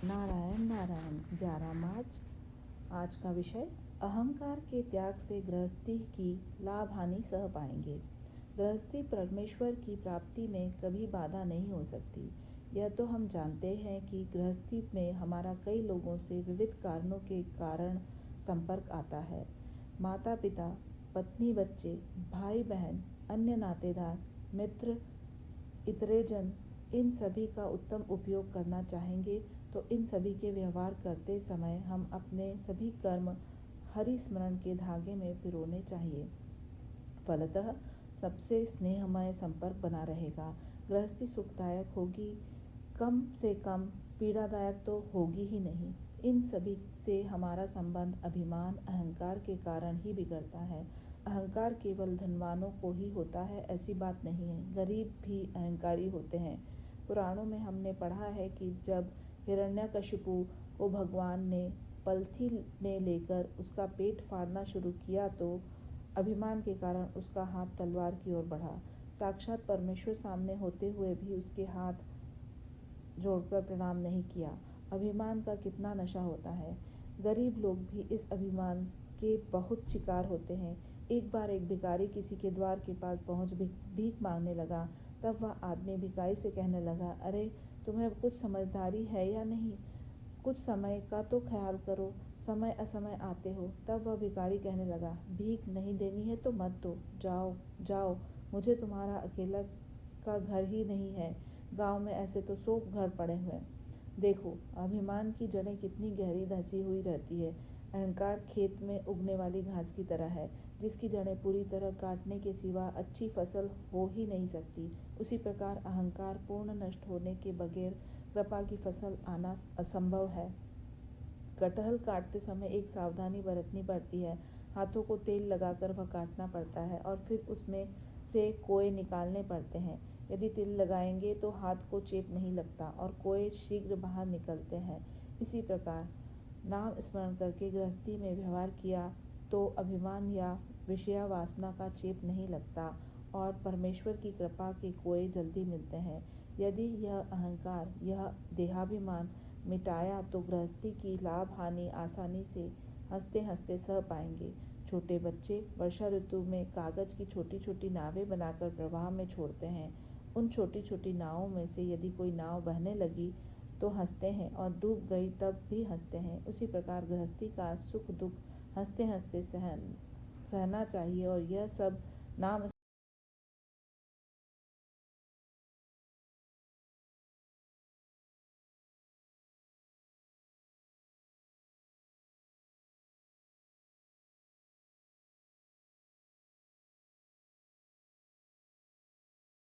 नारायण नारायण। 11 मार्च। आज का विषय अहंकार के त्याग से गृहस्थी की लाभ हानि सह पाएंगे। गृहस्थी परमेश्वर की प्राप्ति में कभी बाधा नहीं हो सकती। यह तो हम जानते हैं कि गृहस्थी में हमारा कई लोगों से विविध कारणों के कारण संपर्क आता है। माता पिता, पत्नी, बच्चे, भाई बहन, अन्य नातेदार, मित्र, इतरेजन, इन सभी का उत्तम उपयोग करना चाहेंगे तो इन सभी के व्यवहार करते समय हम अपने सभी कर्म हरि स्मरण के धागे में पिरोने चाहिए। फलतः सबसे स्नेहमय संपर्क बना रहेगा। गृहस्थी सुखदायक होगी, कम से कम पीड़ादायक तो होगी ही नहीं। इन सभी से हमारा संबंध अभिमान, अहंकार के कारण ही बिगड़ता है। अहंकार केवल धनवानों को ही होता है ऐसी बात नहीं है, गरीब भी अहंकारी होते हैं। पुराणों में हमने पढ़ा है कि जब हिरण्यकशिपु को भगवान ने पलथी में लेकर उसका पेट फाड़ना शुरू किया तो अभिमान के कारण उसका हाथ तलवार की ओर बढ़ा। साक्षात परमेश्वर सामने होते हुए भी उसके हाथ जोड़कर प्रणाम नहीं किया। अभिमान का कितना नशा होता है। गरीब लोग भी इस अभिमान के बहुत शिकार होते हैं। एक बार एक भिखारी किसी के द्वार के पास पहुंच भीख मांगने लगा। तब वह आदमी भिखारी से कहने लगा, अरे तुम्हें कुछ समझदारी है या नहीं? कुछ समय का तो ख्याल करो, समय असमय आते हो। तब वह भिखारी कहने लगा, भीख नहीं देनी है तो मत दो, जाओ जाओ, मुझे तुम्हारा अकेला का घर ही नहीं है, गांव में ऐसे तो 100 घर पड़े हुए। देखो अभिमान की जड़ें कितनी गहरी धंसी हुई रहती है। अहंकार खेत में उगने वाली घास की तरह है, जिसकी जड़ें पूरी तरह काटने के सिवा अच्छी फसल हो ही नहीं सकती। उसी प्रकार अहंकार पूर्ण नष्ट होने के बगैर कृपा की फसल आना असंभव है। कटहल काटते समय एक सावधानी बरतनी पड़ती है। हाथों को तेल लगाकर वह काटना पड़ता है और फिर उसमें से कोए निकालने पड़ते हैं। यदि तिल लगाएंगे तो हाथ को चेप नहीं लगता और कोए शीघ्र बाहर निकलते हैं। इसी प्रकार नाम स्मरण करके गृहस्थी में व्यवहार किया तो अभिमान या विषया वासना का चेप नहीं लगता और परमेश्वर की कृपा के कोए जल्दी मिलते हैं। यदि यह अहंकार, यह देहाभिमान मिटाया तो गृहस्थी की लाभ हानि आसानी से हंसते हंसते सह पाएंगे। छोटे बच्चे वर्षा ऋतु में कागज की छोटी छोटी नावें बनाकर प्रवाह में छोड़ते हैं। उन छोटी छोटी नावों में से यदि कोई नाव बहने लगी तो हंसते हैं और डूब गई तब भी हंसते हैं। उसी प्रकार गृहस्थी का सुख दुख हंसते हंसते सहना चाहिए और यह सब नाम